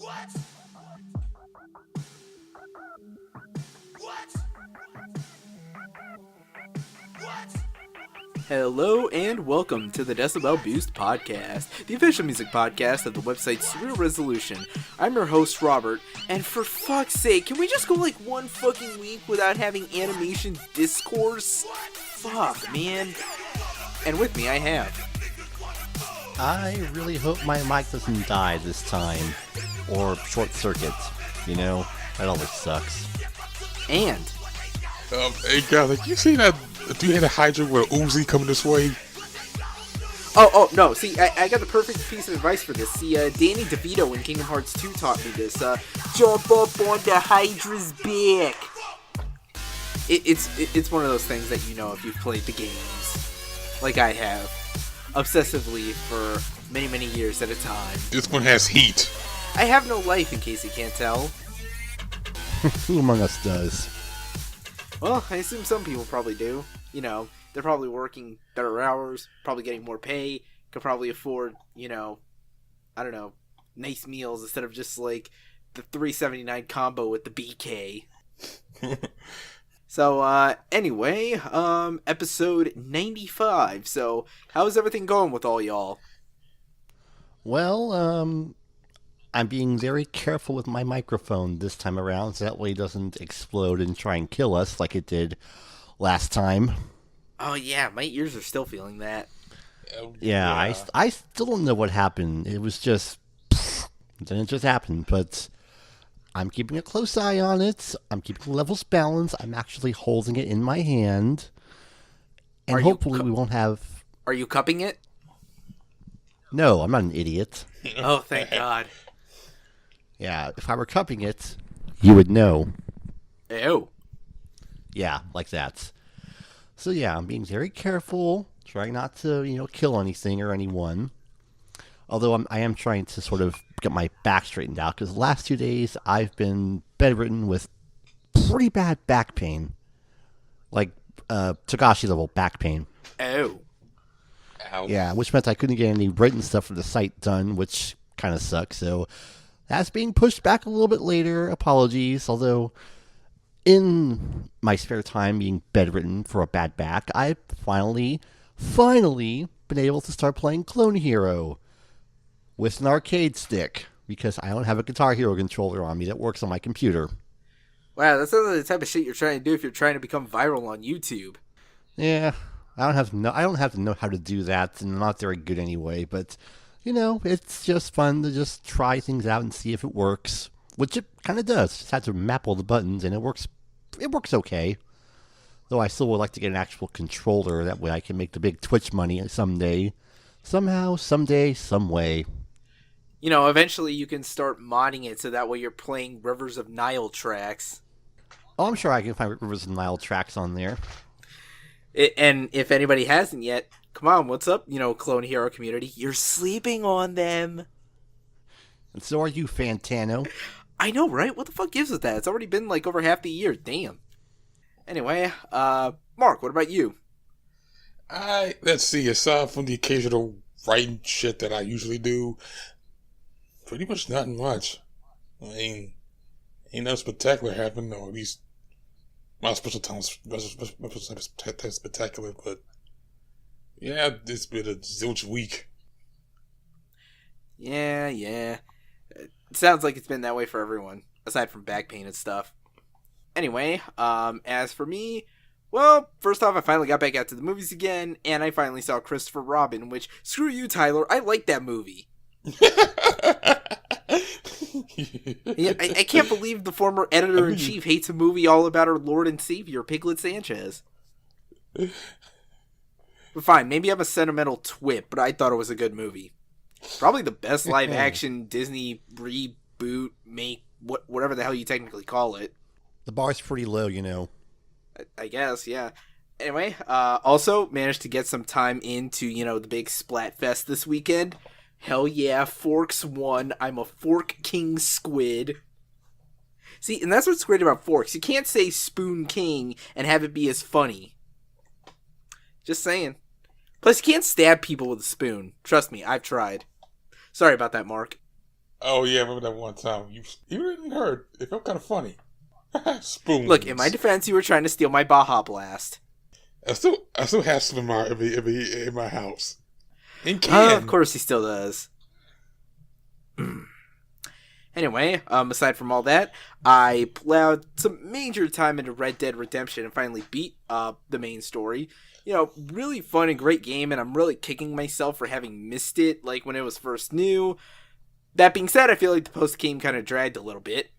What? What? What? Hello and welcome to the Decibel Boost Podcast, the official music podcast of the website Surreal Resolution. I'm your host, Robert, and for fuck's sake, can we just go like one fucking week without having animation discourse? Fuck, man. And with me, I have... I really hope my mic doesn't die this time, or short circuit, you know? That always sucks. And... Hey guys, like you seen that? Do you have a Hydra with an Uzi coming this way? Oh, no, see, I got the perfect piece of advice for this. See, Danny DeVito in Kingdom Hearts 2 taught me this. Jump up on the Hydra's back. It's one of those things that you know if you've played the games, like I have, obsessively for many, many years at a time. This one has heat. I have no life, in case you can't tell. Who among us does? Well, I assume some people probably do. You know, they're probably working better hours, probably getting more pay, could probably afford, you know, I don't know, nice meals instead of just like the $3.79 combo with the BK. So, anyway, episode 95. So, how's everything going with all y'all? Well, I'm being very careful with my microphone this time around, so that way it doesn't explode and try and kill us like it did last time. Oh, yeah, my ears are still feeling that. Yeah. I still don't know what happened. It was just... Then it just happened, but... I'm keeping a close eye on it. I'm keeping the levels balanced. I'm actually holding it in my hand. And hopefully we won't have... Are you cupping it? No, I'm not an idiot. Oh, thank God. Yeah, if I were cupping it, you would know. Ew. Yeah, like that. So yeah, I'm being very careful, trying not to, kill anything or anyone. Although I am trying to sort of get my back straightened out, because the last 2 days I've been bedridden with pretty bad back pain. Like, Togashi level back pain. Oh. Ow. Yeah, which meant I couldn't get any written stuff for the site done, which kind of sucks. So that's being pushed back a little bit later. Apologies. Although, in my spare time being bedridden for a bad back, I've finally been able to start playing Clone Hero with an arcade stick, because I don't have a Guitar Hero controller on me that works on my computer. Wow, that's not the type of shit you're trying to do if you're trying to become viral on YouTube. Yeah, I don't have to know how to do that, and I'm not very good anyway, but, it's just fun to just try things out and see if it works, which it kind of does. Just have to map all the buttons, and it works okay. Though I still would like to get an actual controller, that way I can make the big Twitch money someday. Somehow, someday, some way. Eventually you can start modding it so that way you're playing Rivers of Nile tracks. Oh, I'm sure I can find Rivers of Nile tracks on there. And if anybody hasn't yet, come on, what's up, Clone Hero community? You're sleeping on them. And so are you, Fantano. I know, right? What the fuck gives with that? It's already been like over half the year. Damn. Anyway, Mark, what about you? Let's see, aside from the occasional writing shit that I usually do, pretty much nothing much. I mean, ain't nothing spectacular happened, or at least my special time spectacular, but yeah, it's been a zilch week. Yeah. It sounds like it's been that way for everyone, aside from back pain and stuff. Anyway, as for me, well, first off, I finally got back out to the movies again, and I finally saw Christopher Robin, which, screw you, Tyler, I like that movie. Yeah, I can't believe the former editor-in-chief hates a movie all about our Lord and Savior, Piglet Sanchez. But fine, maybe I'm a sentimental twit, but I thought it was a good movie. Probably the best live-action Disney reboot, whatever the hell you technically call it. The bar's pretty low, I guess, yeah. Anyway, also managed to get some time into, the big Splat Fest this weekend. Hell yeah, Forks won. I'm a Fork King squid. See, and that's what's great about Forks. You can't say Spoon King and have it be as funny. Just saying. Plus, you can't stab people with a spoon. Trust me, I've tried. Sorry about that, Mark. Oh yeah, I remember that one time. You didn't heard. It felt kind of funny. Spoons. Look, in my defense, you were trying to steal my Baja Blast. I still have some in my house. In can. Of course he still does. Anyway, aside from all that, I plowed some major time into Red Dead Redemption and finally beat the main story. You know, really fun and great game, and I'm really kicking myself for having missed it, like, when it was first new. That being said, I feel like the post-game kind of dragged a little bit.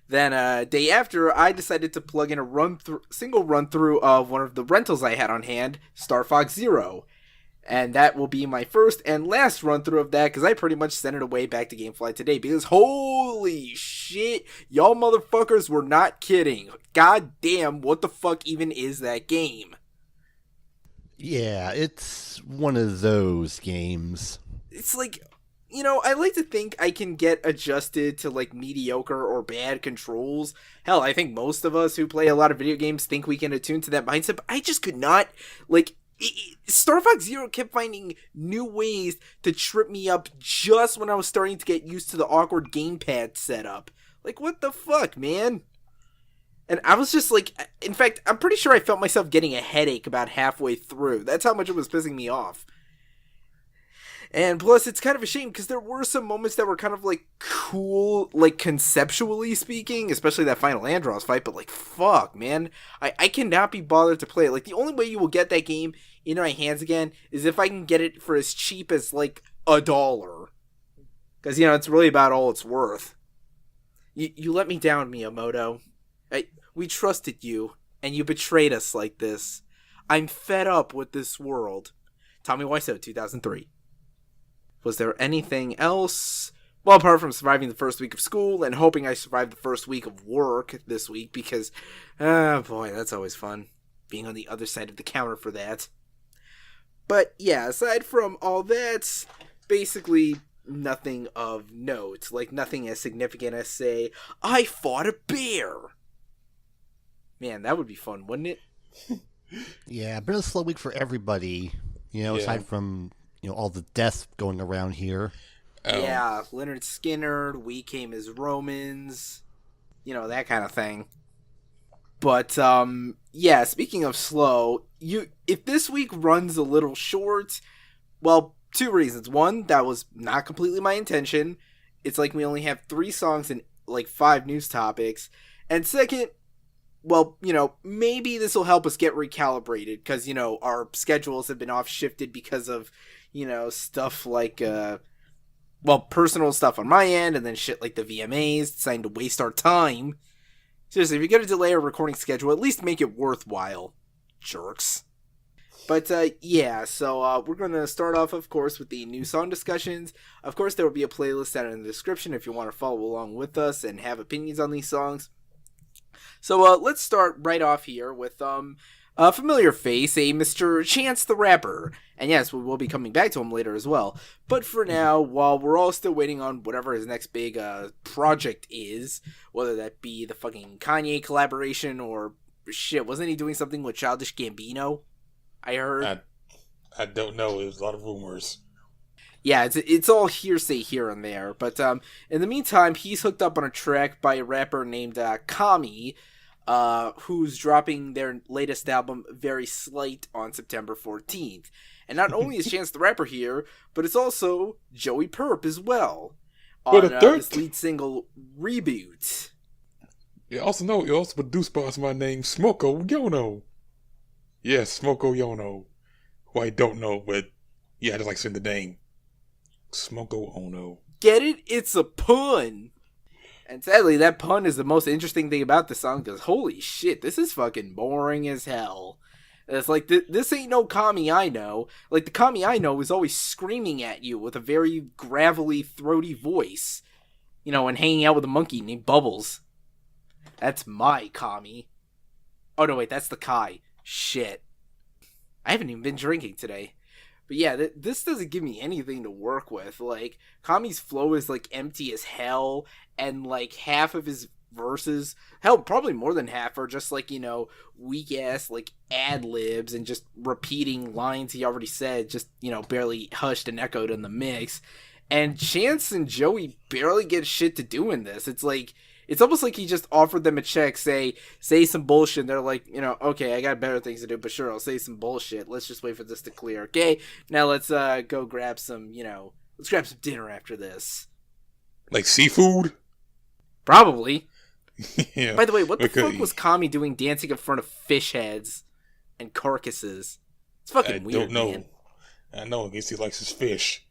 Then, day after, I decided to plug in a single run-through of one of the rentals I had on hand, Star Fox Zero. And that will be my first and last run-through of that, because I pretty much sent it away back to GameFly today, because holy shit, y'all motherfuckers were not kidding. God damn, what the fuck even is that game? Yeah, it's one of those games. It's like, you know, I like to think I can get adjusted to, like, mediocre or bad controls. Hell, I think most of us who play a lot of video games think we can attune to that mindset, but I just could not, like... Star Fox Zero kept finding new ways to trip me up just when I was starting to get used to the awkward gamepad setup. Like, what the fuck, man? And I was just like, in fact, I'm pretty sure I felt myself getting a headache about halfway through. That's how much it was pissing me off. And plus, it's kind of a shame because there were some moments that were kind of like cool, like conceptually speaking, especially that final Andros fight. But like, fuck, man, I cannot be bothered to play it. Like, the only way you will get that game in my hands again is if I can get it for as cheap as like $1. Because, you know, it's really about all it's worth. You let me down, Miyamoto. We trusted you, and you betrayed us like this. I'm fed up with this world. Tommy Wiseau, 2003. Was there anything else? Well, apart from surviving the first week of school and hoping I survived the first week of work this week because, boy, that's always fun. Being on the other side of the counter for that. But yeah, aside from all that, basically nothing of note. Like, nothing as significant as, say, I fought a bear. Man, that would be fun, wouldn't it? Yeah, been a slow week for everybody, you know, aside from... you know, all the deaths going around here. Oh. Yeah, Leonard Skinner, We Came as Romans, you know, that kind of thing. But, yeah, speaking of slow, if this week runs a little short, well, 2 reasons. One, that was not completely my intention. It's like we only have 3 songs and, like, 5 news topics. And second, well, you know, maybe this will help us get recalibrated, because, you know, our schedules have been off-shifted because of, you know, stuff like, personal stuff on my end, and then shit like the VMAs, deciding to waste our time. Seriously, if you're going to delay a recording schedule, at least make it worthwhile, jerks. But, yeah, so we're going to start off, of course, with the new song discussions. Of course, there will be a playlist down in the description if you want to follow along with us and have opinions on these songs. So, let's start right off here with, a familiar face, a Mr. Chance the Rapper. And yes, we will be coming back to him later as well. But for now, while we're all still waiting on whatever his next big project is, whether that be the fucking Kanye collaboration or shit, wasn't he doing something with Childish Gambino? I heard. I don't know. There's a lot of rumors. Yeah, it's all hearsay here and there. But in the meantime, he's hooked up on a track by a rapper named Kami, who's dropping their latest album, Very Slight, on September 14th. And not only is Chance the Rapper here, but it's also Joey Purp as well, on his lead single, Reboot. You also produced by my name, Smoko Yono. Yes, Smoko Yono. Who I don't know, but yeah, I just like saying the name. Smoko Ono. Get it? It's a pun! And sadly, that pun is the most interesting thing about the song, because holy shit, this is fucking boring as hell. It's like, this ain't no Kami I know. Like, the Kami I know is always screaming at you with a very gravelly, throaty voice. You know, and hanging out with a monkey named Bubbles. That's my Kami. Oh no, wait, that's the Kai. Shit. I haven't even been drinking today. But yeah, this doesn't give me anything to work with. Like, Kami's flow is, like, empty as hell, and, like, half of his verses, hell, probably more than half, are just, like, you know, weak-ass, like, ad-libs and just repeating lines he already said, just, you know, barely hushed and echoed in the mix. And Chance and Joey barely get shit to do in this. It's almost like he just offered them a check, say some bullshit, and they're like, okay, I got better things to do, but sure, I'll say some bullshit. Let's just wait for this to clear. Okay, now let's go grab some, let's grab some dinner after this. Like seafood? Probably. Yeah. By the way, what the fuck was Kami doing dancing in front of fish heads and carcasses? It's fucking weird, don't know. Man. I know, I guess he likes his fish.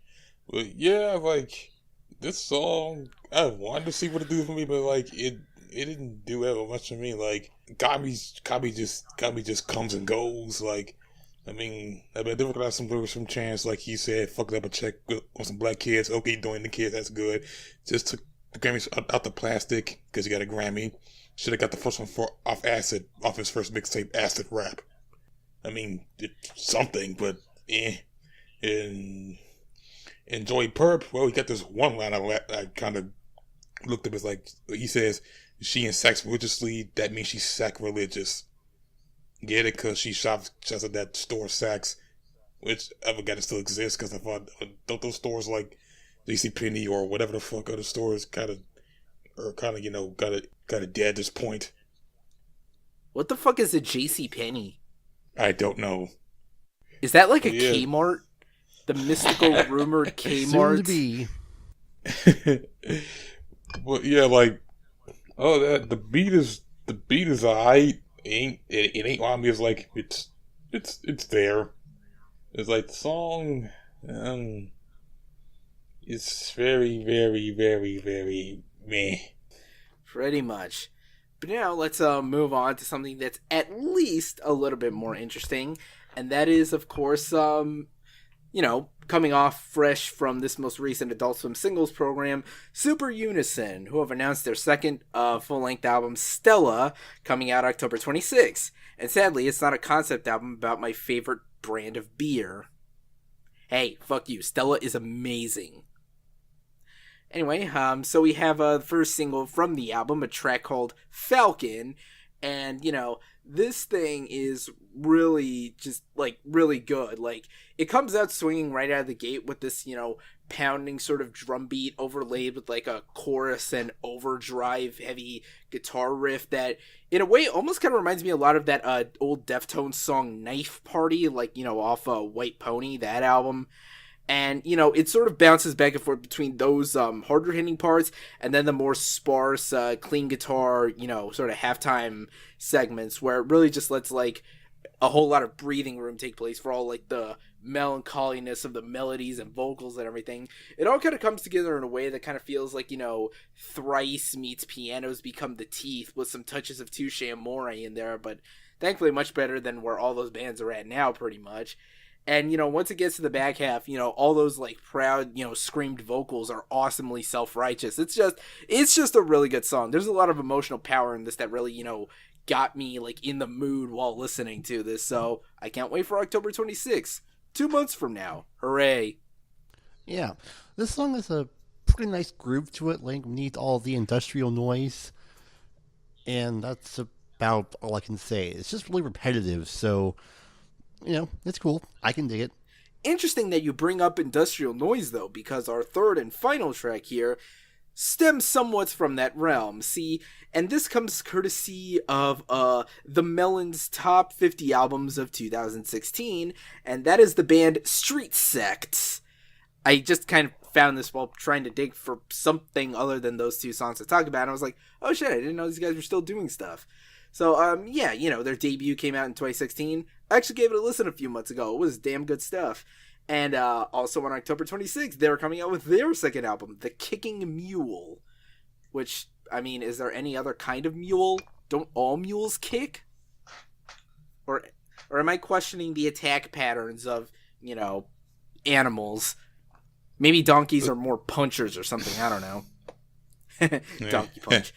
But yeah, like, this song, I wanted to see what it do for me, but like, it didn't do that much for me. Like, Kami just comes and goes. Like, I did recognize some lyrics from Chance, like he said, fucked up a check on some black kids. Okay, doing the kids, that's good. Just took the Grammys out the plastic because he got a Grammy. Should have got the first one off his first mixtape, Acid Rap. It's something, but And Joey Purp, well, he got this one line I kind of looked up as like, he says, she in sex religiously, that means she's sacrilegious. Get it? Because she shops at that store Saks, which I forgot it still exists, because I thought, don't those stores like JCPenney or whatever the fuck other stores got it dead at this point? What the fuck is a JCPenney? I don't know. Is that like a Kmart? The mystical rumored Kmart? Soon to be. Well, yeah, like, the beat is alright. It ain't on me. It's like it's there. It's like the song. It's very, very, very, very meh. Pretty much. But now let's move on to something that's at least a little bit more interesting, and that is, of course, coming off fresh from this most recent Adult Swim singles program, Super Unison, who have announced their second full-length album, Stella, coming out October 26th. And sadly, it's not a concept album about my favorite brand of beer. Hey, fuck you. Stella is amazing. Anyway, so we have the first single from the album, a track called Falcon, and, this thing is really just, really good. Like, it comes out swinging right out of the gate with this, pounding sort of drum beat overlaid with, a chorus and overdrive heavy guitar riff that, in a way, almost kind of reminds me a lot of that old Deftones song Knife Party, off White Pony, that album. And, it sort of bounces back and forth between those harder hitting parts and then the more sparse, clean guitar, sort of halftime segments where it really just lets, a whole lot of breathing room take place for all, the melancholiness of the melodies and vocals and everything. It all kind of comes together in a way that kind of feels like, Thrice meets Pianos Become the Teeth with some touches of Touche Amore in there, but thankfully much better than where all those bands are at now, pretty much. And, once it gets to the back half, all those, proud, screamed vocals are awesomely self-righteous. It's just a really good song. There's a lot of emotional power in this that really, got me, in the mood while listening to this. So, I can't wait for October 26th. 2 months from now. Hooray. Yeah. This song has a pretty nice groove to it. Needs all the industrial noise. And that's about all I can say. It's just really repetitive, so... it's cool. I can dig it. Interesting that you bring up industrial noise, though, because our third and final track here stems somewhat from that realm. See, and this comes courtesy of the Melon's top 50 albums of 2016, and that is the band Street Sects. I just kind of found this while trying to dig for something other than those two songs to talk about, and I was like, oh shit, I didn't know these guys were still doing stuff. So, their debut came out in 2016. I actually gave it a listen a few months ago. It was damn good stuff. And also on October 26th, they're coming out with their second album, The Kicking Mule. Which, is there any other kind of mule? Don't all mules kick? Or am I questioning the attack patterns of, animals? Maybe donkeys are more punchers or something. I don't know. Donkey punch.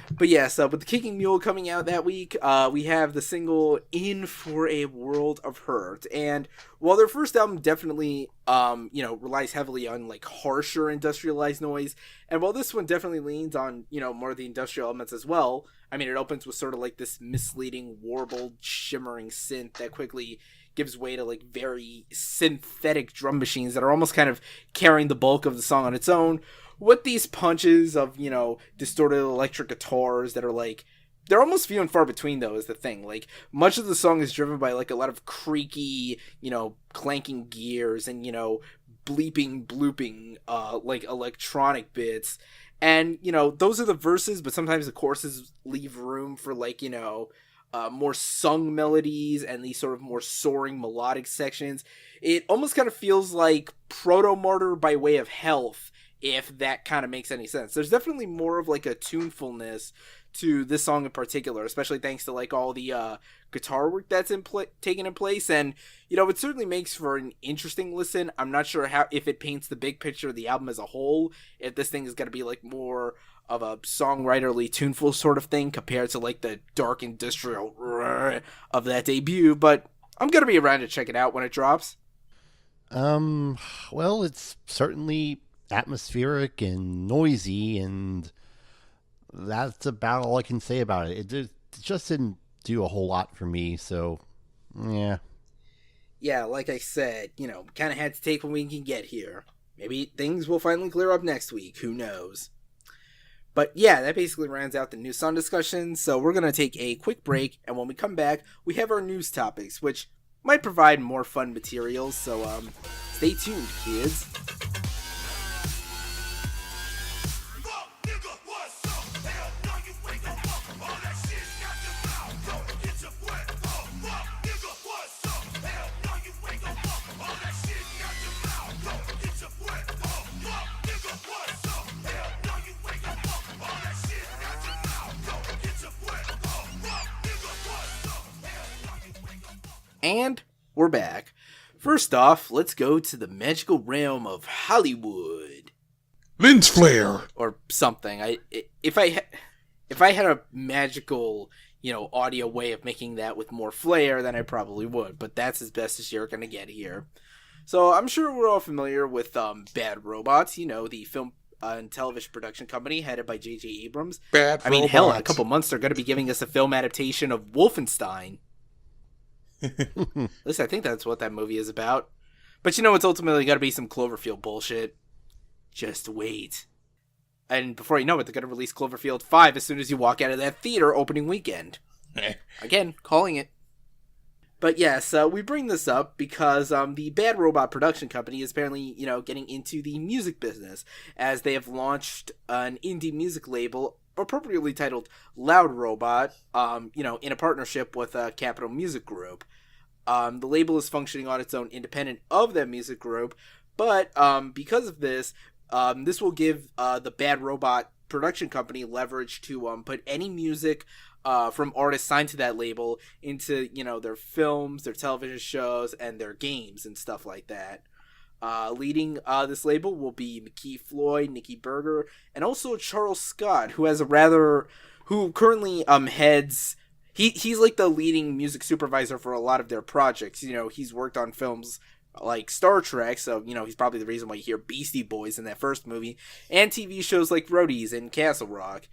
But yes, with The Kicking Mule coming out that week, we have the single In For a World of Hurt. And while their first album definitely, relies heavily on, harsher industrialized noise, and while this one definitely leans on, more of the industrial elements as well, it opens with sort of this misleading, warbled, shimmering synth that quickly, gives way to like very synthetic drum machines that are almost kind of carrying the bulk of the song on its own, with these punches of, you know, distorted electric guitars that are like, they're almost few and far between, though, is the thing. Like, much of the song is driven by like a lot of creaky, you know, clanking gears and, you know, bleeping, blooping, like electronic bits. And, you know, those are the verses, but sometimes the choruses leave room for, like, you know, more sung melodies and these sort of more soaring melodic sections. It almost kind of feels like Proto-Martyr by way of Health, if that kind of makes any sense. There's definitely more of, like, a tunefulness to this song in particular, especially thanks to, like, all the guitar work that's taken in place. And, you know, it certainly makes for an interesting listen. I'm not sure if it paints the big picture of the album as a whole, if this thing is going to be, like, more of a songwriterly tuneful sort of thing compared to, like, the dark industrial of that debut. But I'm going to be around to check it out when it drops. Well, it's certainly atmospheric and noisy, and that's about all I can say about it. It just didn't do a whole lot for me, so yeah. Yeah, like I said, you know, kind of had to take what we can get here. Maybe things will finally clear up next week, who knows. But yeah, that basically rounds out the new song discussion, so we're going to take a quick break, and when we come back, we have our news topics, which might provide more fun materials, so stay tuned, kids. And we're back. First off, let's go to the magical realm of Hollywood. Lens flare! Or something. If I had a magical, you know, audio way of making that with more flair, then I probably would. But that's as best as you're going to get here. So I'm sure we're all familiar with Bad Robots, you know, the film and television production company headed by J.J. Abrams. Bad I mean, Robots. hell, in a couple months they're going to be giving us a film adaptation of Wolfenstein. At least I think that's what that movie is about. But you know, it's ultimately got to be some Cloverfield bullshit. Just wait. And before you know it, they're going to release Cloverfield 5 as soon as you walk out of that theater opening weekend. Again, calling it. But yes, we bring this up because the Bad Robot production company is apparently, you know, getting into the music business, as they have launched an indie music label appropriately titled Loud Robot, you know, in a partnership with Capitol Music Group. The label is functioning on its own independent of that music group, but because of this, this will give the Bad Robot production company leverage to put any music from artists signed to that label into, you know, their films, their television shows, and their games and stuff like that. Leading this label will be McKee Floyd, Nikki Berger, and also Charles Scott, who currently heads. He's like the leading music supervisor for a lot of their projects. You know, he's worked on films like Star Trek, so, you know, he's probably the reason why you hear Beastie Boys in that first movie, and TV shows like Roadies and Castle Rock.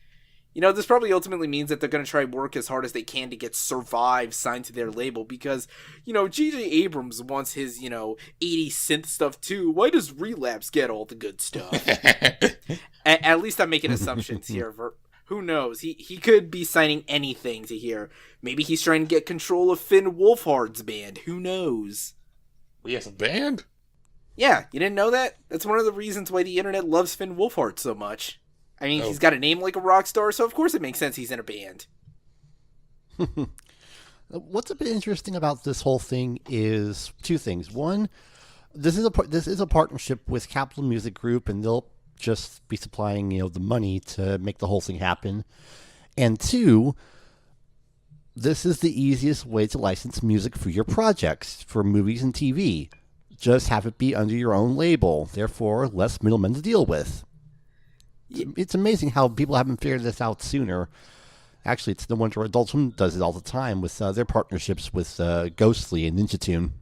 You know, this probably ultimately means that they're going to try work as hard as they can to get Survive signed to their label because, you know, J.J. Abrams wants his, you know, 80s synth stuff too. Why does Relapse get all the good stuff? At least I'm making assumptions here. Who knows? He could be signing anything to here. Maybe he's trying to get control of Finn Wolfhard's band. Who knows? He has a band? Yeah, you didn't know that? That's one of the reasons why the internet loves Finn Wolfhard so much. I mean, He's got a name like a rock star, so of course it makes sense he's in a band. What's a bit interesting about this whole thing is two things. One, this is a partnership with Capitol Music Group, and they'll just be supplying, you know, the money to make the whole thing happen. And two, this is the easiest way to license music for your projects, for movies and TV. Just have it be under your own label, therefore less middlemen to deal with. It's amazing how people haven't figured this out sooner. Actually, it's the one where Adult Swim does it all the time with their partnerships with Ghostly and Ninja Tune.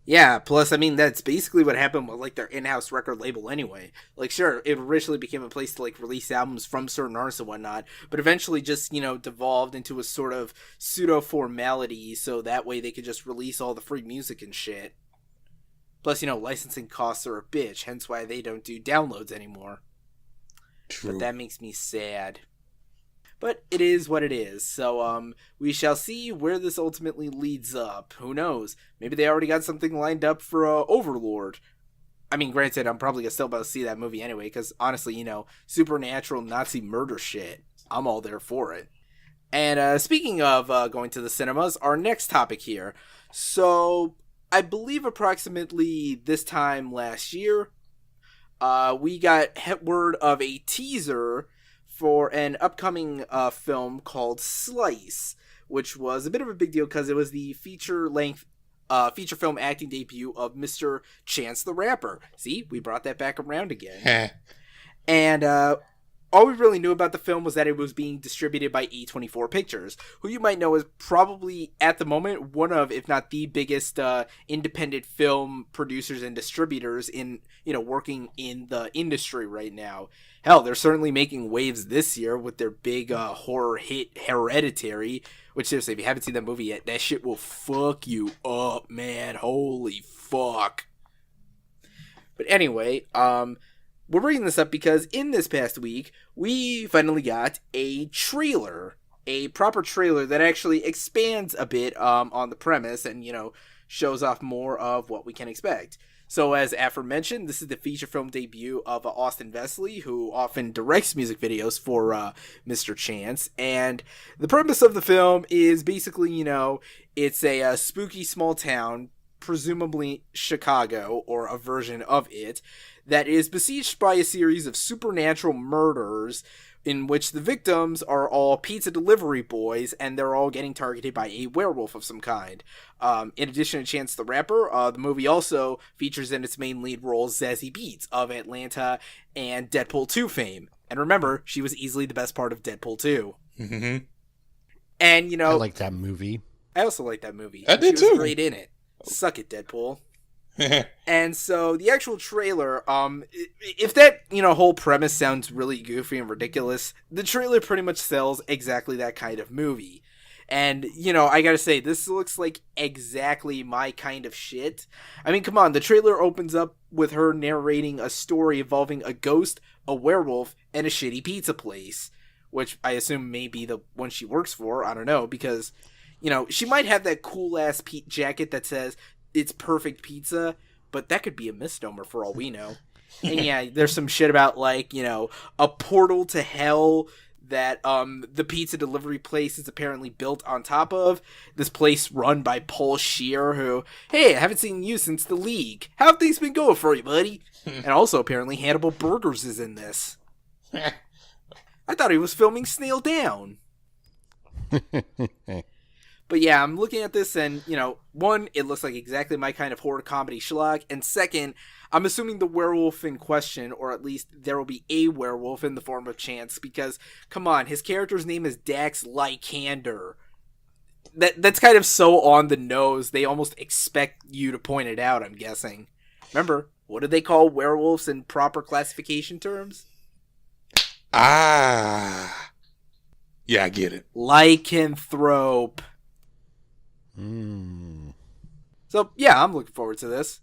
Yeah, plus, I mean, that's basically what happened with, like, their in-house record label anyway. Like, sure, it originally became a place to, like, release albums from certain artists and whatnot, but eventually just, devolved into a sort of pseudo-formality so that way they could just release all the free music and shit. Plus, licensing costs are a bitch, hence why they don't do downloads anymore. True. But that makes me sad. But it is what it is, so we shall see where this ultimately leads up. Who knows? Maybe they already got something lined up for Overlord. I mean, granted, I'm probably still about to see that movie anyway, because honestly, supernatural Nazi murder shit, I'm all there for it. And speaking of going to the cinemas, our next topic here. So, I believe approximately this time last year, we got word of a teaser for an upcoming film called Slice, which was a bit of a big deal because it was the feature-length feature film acting debut of Mr. Chance the Rapper. See, we brought that back around again. And all we really knew about the film was that it was being distributed by A24 Pictures, who you might know is probably, at the moment, one of, if not the biggest independent film producers and distributors in, working in the industry right now. Hell, they're certainly making waves this year with their big horror hit Hereditary, which seriously, if you haven't seen that movie yet, that shit will fuck you up, man. Holy fuck. But anyway, we're bringing this up because in this past week, we finally got a trailer. A proper trailer that actually expands a bit on the premise and, shows off more of what we can expect. So as aforementioned, this is the feature film debut of Austin Vesely, who often directs music videos for Mr. Chance. And the premise of the film is basically, it's a spooky small town, presumably Chicago, or a version of it, that is besieged by a series of supernatural murders in which the victims are all pizza delivery boys and they're all getting targeted by a werewolf of some kind. In addition to Chance the Rapper, the movie also features in its main lead role Zazie Beetz of Atlanta and Deadpool 2 fame. And remember, she was easily the best part of Deadpool 2. Mm-hmm. And, I like that movie. I also like that movie. I did she was too. great in it. Suck it, Deadpool. And so the actual trailer, if that, whole premise sounds really goofy and ridiculous, the trailer pretty much sells exactly that kind of movie. And, I gotta say, this looks like exactly my kind of shit. I mean, come on, the trailer opens up with her narrating a story involving a ghost, a werewolf, and a shitty pizza place, which I assume may be the one she works for, I don't know, because, she might have that cool-ass jacket that says, "It's perfect pizza," but that could be a misnomer for all we know. And yeah, there's some shit about, like, a portal to hell that the pizza delivery place is apparently built on top of. This place run by Paul Scheer, who, hey, I haven't seen you since the League. How have things been going for you, buddy? And also, apparently, Hannibal Burgers is in this. I thought he was filming Snail Down. But yeah, I'm looking at this and, one, it looks like exactly my kind of horror comedy schlock, and second, I'm assuming the werewolf in question, or at least there will be a werewolf in the form of Chance, because, come on, his character's name is Dax Lycander. That's kind of so on the nose, they almost expect you to point it out, I'm guessing. Remember, what do they call werewolves in proper classification terms? Ah. Yeah, I get it. Lycanthrope. So, yeah, I'm looking forward to this.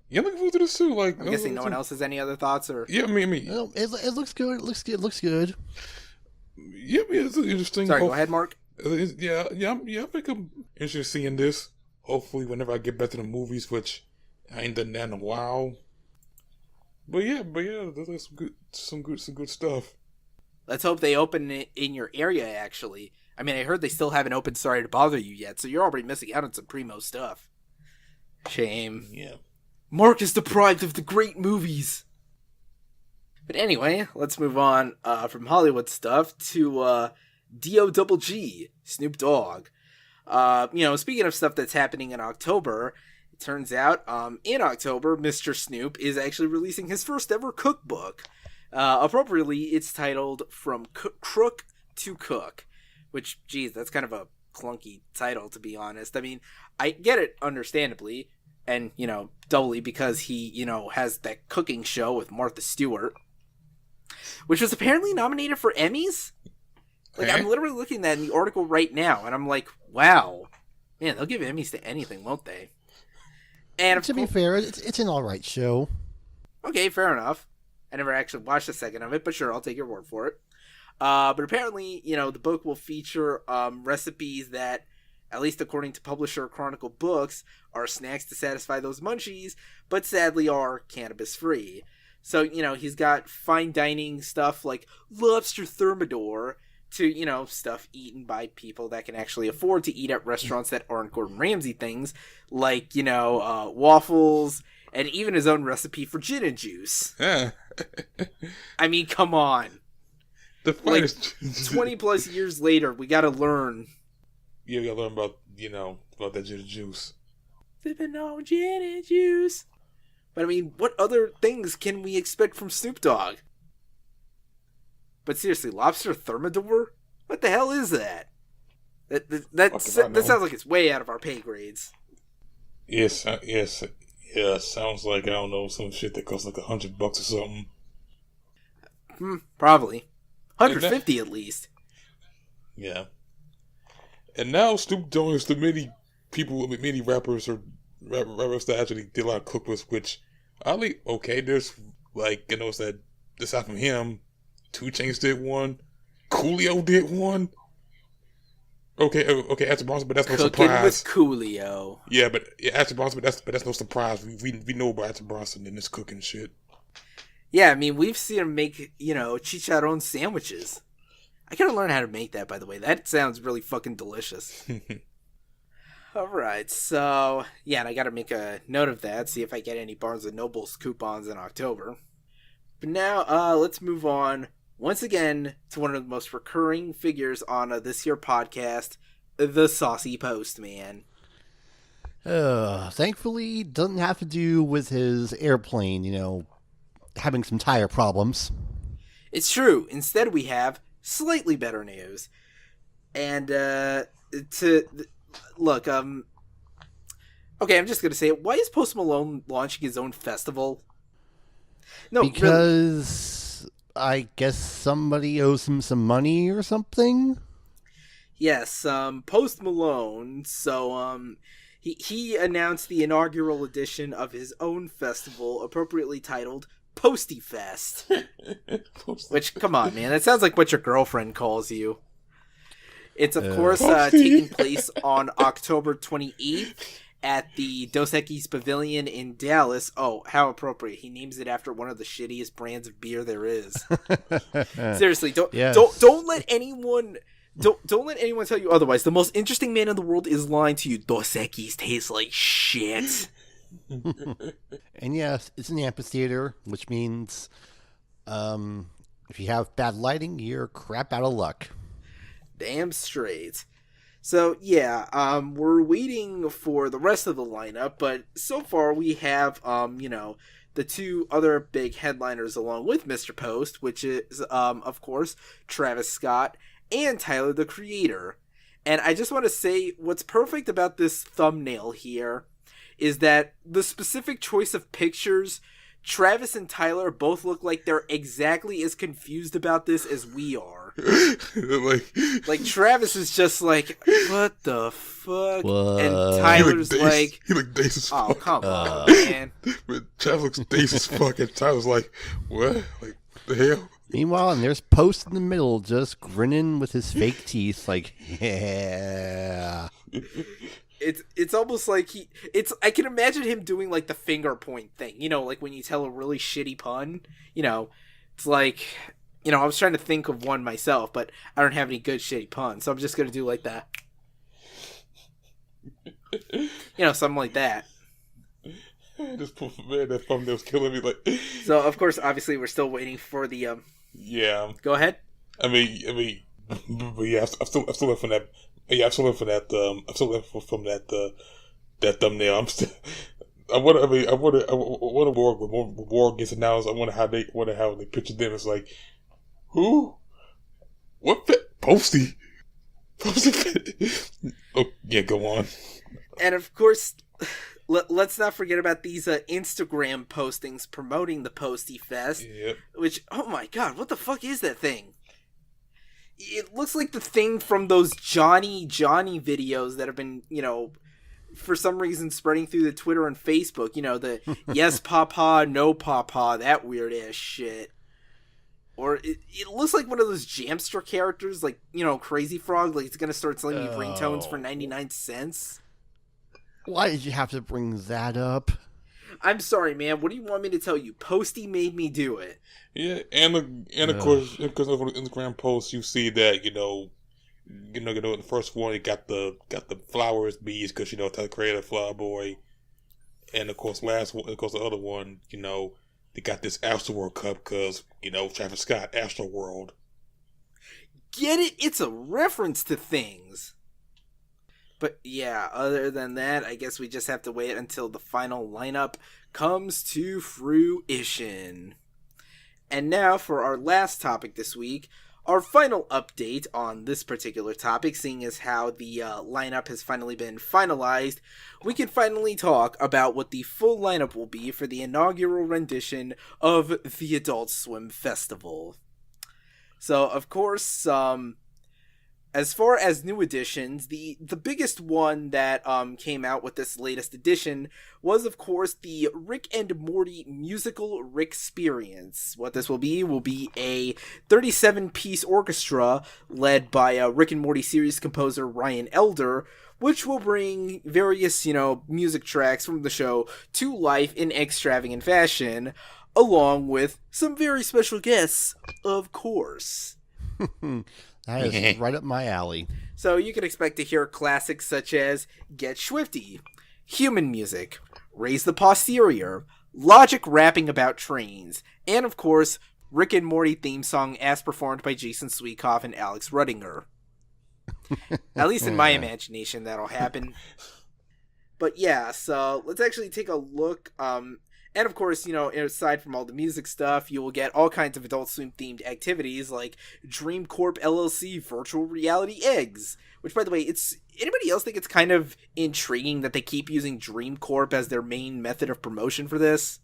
Yeah, I'm looking forward to this too. Like, I'm guessing no one else has any other thoughts, or yeah, me. Well, it looks good. It looks good. Yeah, it's interesting. Sorry, go ahead, Mark. Yeah. I think I'm interested in seeing this. Hopefully, whenever I get back to the movies, which I ain't done that in a while. But yeah, there's some good stuff. Let's hope they open it in your area, actually. I mean, I heard they still haven't opened Sorry to Bother You yet, so you're already missing out on some primo stuff. Shame. Yeah. Mark is deprived of the great movies. But anyway, let's move on from Hollywood stuff to D.O.G.G., Snoop Dogg. Speaking of stuff that's happening in October, it turns out in October, Mr. Snoop is actually releasing his first ever cookbook. Appropriately, it's titled From Crook to Cook. Which, geez, that's kind of a clunky title, to be honest. I mean, I get it, understandably. And, doubly because he, has that cooking show with Martha Stewart, which was apparently nominated for Emmys. Like, I'm literally looking at the article right now, and I'm like, wow. Man, they'll give Emmys to anything, won't they? And to be fair, it's an alright show. Okay, fair enough. I never actually watched a second of it, but sure, I'll take your word for it. But apparently, the book will feature recipes that, at least according to publisher Chronicle Books, are snacks to satisfy those munchies, but sadly are cannabis-free. So, he's got fine dining stuff like lobster thermidor to, stuff eaten by people that can actually afford to eat at restaurants that aren't Gordon Ramsay things, like, waffles, and even his own recipe for gin and juice. Yeah. I mean, come on. The finest 20 plus years later, we gotta learn. Yeah, we gotta learn about, about that gin and juice. Sipping on gin and juice. But I mean, what other things can we expect from Snoop Dogg? But seriously, lobster thermidor? What the hell is that? That sounds like it's way out of our pay grades. Yes. Yeah, sounds like, I don't know, some shit that costs like $100 or something. Probably. 150 at least. Yeah. And now Snoop Dogg is the many rappers that actually did a lot of cookbooks, which, oddly, okay, there's, like, it's that, aside from him, 2 Chainz did one, Coolio did one. Okay, after Bronson, but that's no Cooking surprise. with Coolio. Yeah, after Bronson, but that's no surprise. We know about after Bronson and this cooking shit. Yeah, I mean, we've seen him make, chicharron sandwiches. I gotta learn how to make that, by the way. That sounds really fucking delicious. Alright, so, yeah, and I gotta make a note of that, see if I get any Barnes & Noble's coupons in October. But now, let's move on, once again, to one of the most recurring figures on this here podcast, the Saucy Postman. Thankfully, doesn't have to do with his airplane, having some tire problems. It's true. Instead, we have slightly better news. And, look, okay, I'm just gonna say it. Why is Post Malone launching his own festival? No, because really. I guess somebody owes him some money or something? Yes, Post Malone, so, he announced the inaugural edition of his own festival, appropriately titled Posty Fest. Which, come on, man, that sounds like what your girlfriend calls you. It's, of course, taking place on October 28th at the Dos Equis Pavilion in Dallas. Oh, how appropriate. He names it after one of the shittiest brands of beer there is. Seriously, don't let anyone... Don't let anyone tell you otherwise. The most interesting man in the world is lying to you. Dos Equis tastes like shit. And yes, it's an amphitheater, which means if you have bad lighting, you're crap out of luck. Damn straight. So, yeah, we're waiting for the rest of the lineup, but so far we have, the 2 other big headliners along with Mr. Post, which is, of course, Travis Scott and Tyler, the Creator. And I just want to say, what's perfect about this thumbnail here is that the specific choice of pictures, Travis and Tyler both look like they're exactly as confused about this as we are. like Travis is just like, what the fuck? What? And Tyler's he looked dazed as fuck. Oh, come on, man. Travis looks dazed as fuck, and Tyler's like, what? Like, the hell? Meanwhile, and there's Post in the middle, just grinning with his fake teeth, like, yeah. It's almost like I can imagine him doing like the finger point thing, like when you tell a really shitty pun, it's like, I was trying to think of one myself, but I don't have any good shitty puns, so I'm just gonna do like that, something like that. This poor man, that thumbnail's killing me. Like, so of course, obviously, we're still waiting for the Yeah. Go ahead. I mean, but yeah, I'm still left from that. Yeah, I'm still left from that. I'm still left from that thumbnail. I wonder war gets announced. I wonder how they picture them. It's like, who? What? Posty? Oh, yeah, go on. And of course, let's not forget about these Instagram postings promoting the Posty Fest. Yep. Which, oh my god, what the fuck is that thing? It looks like the thing from those Johnny videos that have been, for some reason spreading through the Twitter and Facebook. The yes papa, no papa, that weird ass shit. Or it looks like one of those Jamster characters, like, Crazy Frog, like it's gonna start selling you ringtones for 99 cents. Why did you have to bring that up? I'm sorry, man. What do you want me to tell you? Posty made me do it. Yeah, and of course, because of the Instagram posts, you see that in the first one, it got the flowers, bees, because Tyler Creator, Flower Boy, and of course the other one, they got this Astroworld cup because Travis Scott, Astroworld. Get it? It's a reference to things. But yeah, other than that, I guess we just have to wait until the final lineup comes to fruition. And now for our last topic this week, our final update on this particular topic, seeing as how the lineup has finally been finalized, we can finally talk about what the full lineup will be for the inaugural rendition of the Adult Swim Festival. So, of course, as far as new editions, the biggest one that came out with this latest edition was, of course, the Rick and Morty musical Ricksperience. What this will be a 37-piece orchestra led by Rick and Morty series composer Ryan Elder, which will bring various, music tracks from the show to life in extravagant fashion, along with some very special guests, of course. That is right up my alley. So you can expect to hear classics such as Get Swifty, Human Music, Raise the Posterior, Logic rapping about trains, and of course, Rick and Morty theme song as performed by Jason Sweetkoff and Alex Ruddinger. At least in my imagination, that'll happen. But yeah, so let's actually take a look. And of course, aside from all the music stuff, you will get all kinds of Adult Swim themed activities like Dream Corp LLC Virtual Reality Eggs. Which, by the way, anybody else think it's kind of intriguing that they keep using Dream Corp as their main method of promotion for this?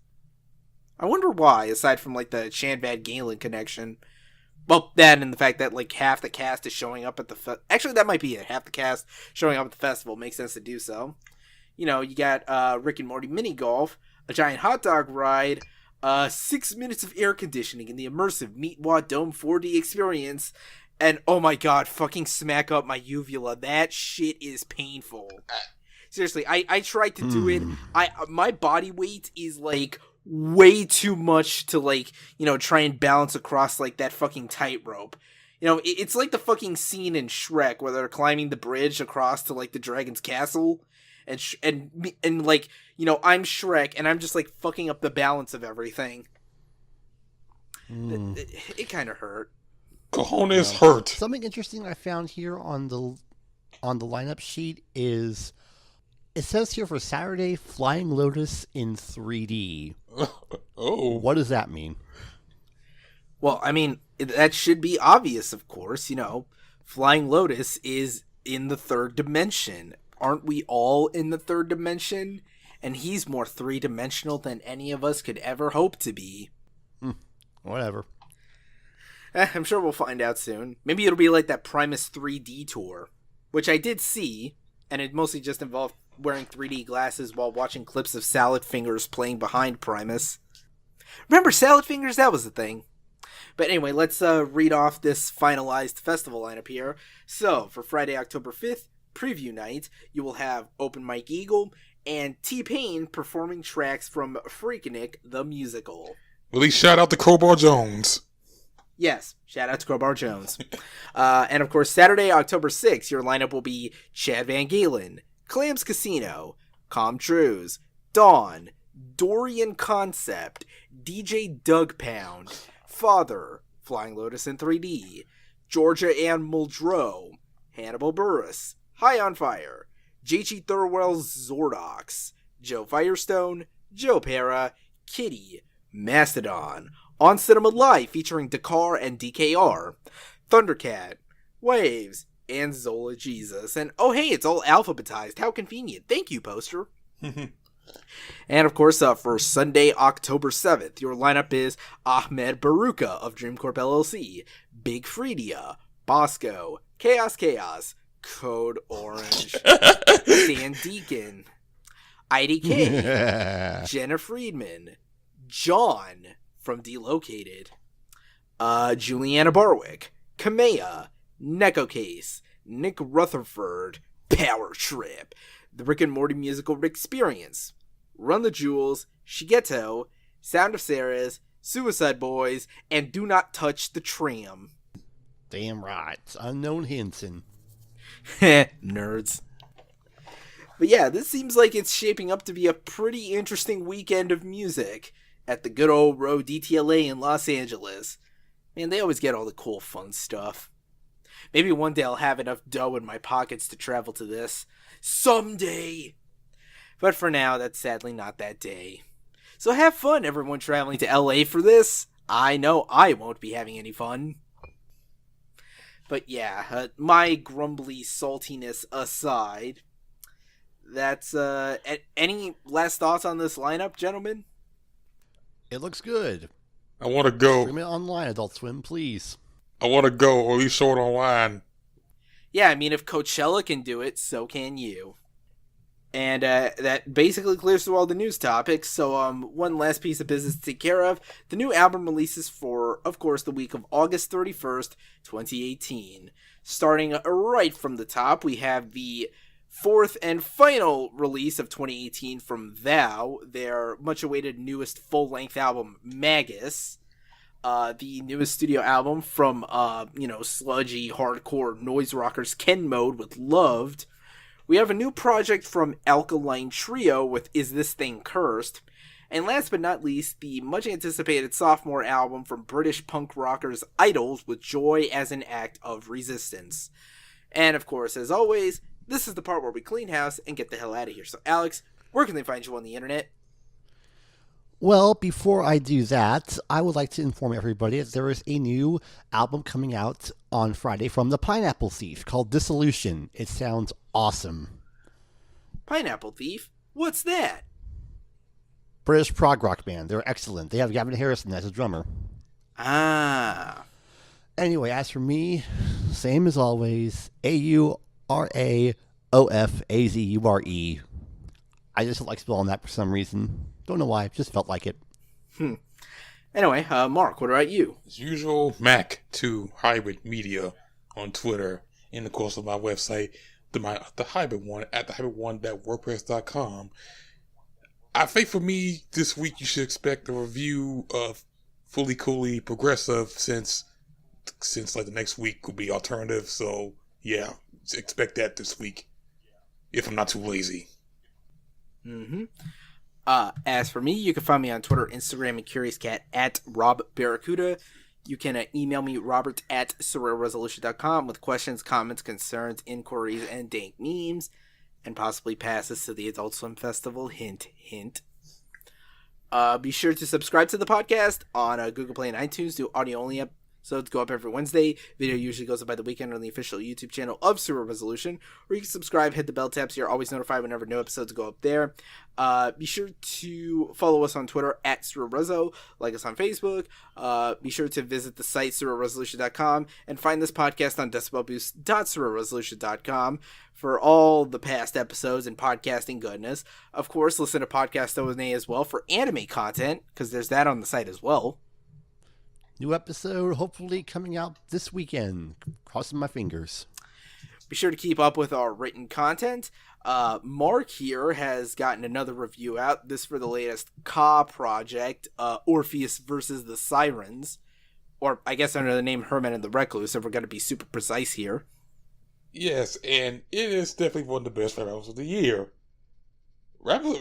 I wonder why, aside from like the Chan Van Galen connection. Well, that and the fact that like half the cast is showing up at the actually that might be it. Half the cast showing up at the festival makes sense to do so. You got Rick and Morty mini golf, a giant hot dog ride, 6 minutes of air conditioning in the immersive Meatwad Dome 4D experience, and oh my god, fucking smack up my uvula. That shit is painful. Seriously, I tried to do it. My body weight is like way too much to like, try and balance across like that fucking tightrope. It's like the fucking scene in Shrek where they're climbing the bridge across to like the dragon's castle. And like, I'm Shrek, and I'm just like fucking up the balance of everything. It kind of hurt. Cojones hurt. Something interesting I found here on the lineup sheet is it says here for Saturday, Flying Lotus in 3D. Oh, what does that mean? Well, I mean, that should be obvious, of course. Flying Lotus is in the third dimension. Aren't we all in the third dimension? And he's more three-dimensional than any of us could ever hope to be. Whatever. I'm sure we'll find out soon. Maybe it'll be like that Primus 3D tour, which I did see, and it mostly just involved wearing 3D glasses while watching clips of Salad Fingers playing behind Primus. Remember Salad Fingers? That was the thing. But anyway, let's read off this finalized festival lineup here. So, for Friday, October 5th, preview night, you will have Open Mike Eagle and T-Pain performing tracks from Freaknik the Musical. Really shout out to Crowbar Jones. Yes, shout out to Crowbar Jones. And of course, Saturday, October 6th, your lineup will be Chad Van Galen, Clams Casino, Com Trues, Dawn, Dorian Concept, DJ Doug Pound, Father, Flying Lotus in 3D, Georgia Ann Muldrow, Hannibal Burris, High on Fire, J.G. Thurwell's Zordox, Joe Firestone, Joe Pera, Kitty, Mastodon, On Cinema Live featuring Dakar and DKR, Thundercat, Waves, and Zola Jesus. And oh hey, it's all alphabetized. How convenient. Thank you, poster. And of course, for Sunday, October 7th, your lineup is Ahmed Baruka of Dreamcorp LLC, Big Freedia, Bosco, Chaos, Code Orange, Dan Deacon, IDK, Jenna Friedman, John from Delocated, Juliana Barwick, Kamea, Neko Case, Nick Rutherford, Power Trip, The Rick and Morty Musical Experience, Run the Jewels, Shigeto, Sound of Sarah's, Suicide Boys, and Do Not Touch the Tram. Damn right. Unknown Henson. Nerds. But yeah, this seems like it's shaping up to be a pretty interesting weekend of music at the good old Row DTLA in Los Angeles. Man, they always get all the cool, fun stuff. Maybe one day I'll have enough dough in my pockets to travel to this. Someday! But for now, that's sadly not that day. So have fun, everyone traveling to LA for this. I know I won't be having any fun. But yeah, my grumbly saltiness aside, that's, any last thoughts on this lineup, gentlemen? It looks good. I want to go. Stream it online, Adult Swim, please. I want to go, or at least show it online. Yeah, I mean, if Coachella can do it, so can you. And that basically clears through all the news topics. So one last piece of business to take care of. The new album releases for, of course, the week of August 31st, 2018. Starting right from the top, we have the fourth and final release of 2018 from Thou, their much-awaited newest full-length album, Magus. The newest studio album from, sludgy, hardcore noise rockers Ken Mode with Loved. We have a new project from Alkaline Trio with Is This Thing Cursed? And last but not least, the much-anticipated sophomore album from British punk rockers Idols with Joy as an Act of Resistance. And of course, as always, this is the part where we clean house and get the hell out of here. So Alex, where can they find you on the internet? Well, before I do that, I would like to inform everybody that there is a new album coming out on Friday from the Pineapple Thief called Dissolution. It sounds awesome. Pineapple Thief? What's that? British prog rock band. They're excellent. They have Gavin Harrison as a drummer. Ah. Anyway, as for me, same as always, AURAOFAZURE. I just don't like spelling that for some reason. Don't know why, just felt like it. Anyway, Mark, what about you? As usual, Mac2 Hybrid Media on Twitter, and of course on my website, the Hybrid One at thehybrid1.wordpress.com. I think for me, this week you should expect a review of Fully Coolly Progressive since like the next week will be alternative. So yeah, expect that this week if I'm not too lazy. As for me, you can find me on Twitter, Instagram, and CuriousCat at Rob Barracuda. You can email me, Robert at surrealresolution.com with questions, comments, concerns, inquiries, and dank memes, and possibly passes to the Adult Swim Festival. Hint, hint. Be sure to subscribe to the podcast on Google Play and iTunes. Do audio-only episodes go up every Wednesday. Video usually goes up by the weekend on the official YouTube channel of Surreal Resolution, or you can subscribe, hit the bell tab so you're always notified whenever new episodes go up there. Be sure to follow us on Twitter at SurrealRezo, like us on Facebook. Be sure to visit the site surrealresolution.com and find this podcast on decibelboost.surrealresolution.com for all the past episodes and podcasting goodness. Of course, listen to Podcast O&A as well for anime content, because there's that on the site as well. New episode hopefully coming out this weekend. Crossing my fingers. Be sure to keep up with our written content. Mark here has gotten another review out. This for the latest Ka project, Orpheus versus the Sirens. Or I guess under the name Herman and the Recluse, if we're going to be super precise here. Yes, and it is definitely one of the best rap albums of the year. That's good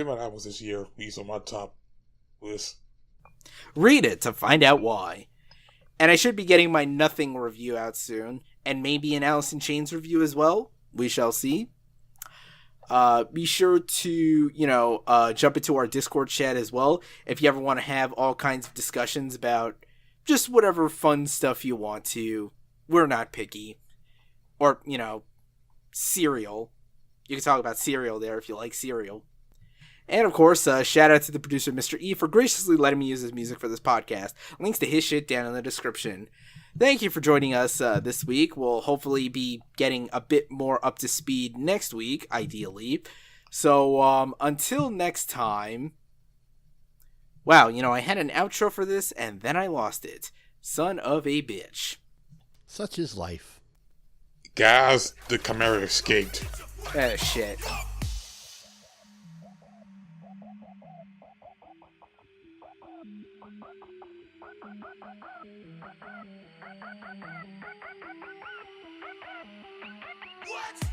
amount of albums this year. He's on my top list. Read it to find out why. And I should be getting my Nothing review out soon, and maybe an Alice in Chains review as well. We shall see. Be sure to, jump into our Discord chat as well if you ever want to have all kinds of discussions about just whatever fun stuff you want to. We're not picky. Or, cereal. you can talk about cereal there if you like cereal. And of course, shout out to the producer, Mr. E, for graciously letting me use his music for this podcast. Links to his shit down in the description. Thank you for joining us this week. We'll hopefully be getting a bit more up to speed next week, ideally. So, until next time... Wow, I had an outro for this, and then I lost it. Son of a bitch. Such is life. Guys, the Chimera escaped. Oh, shit. What?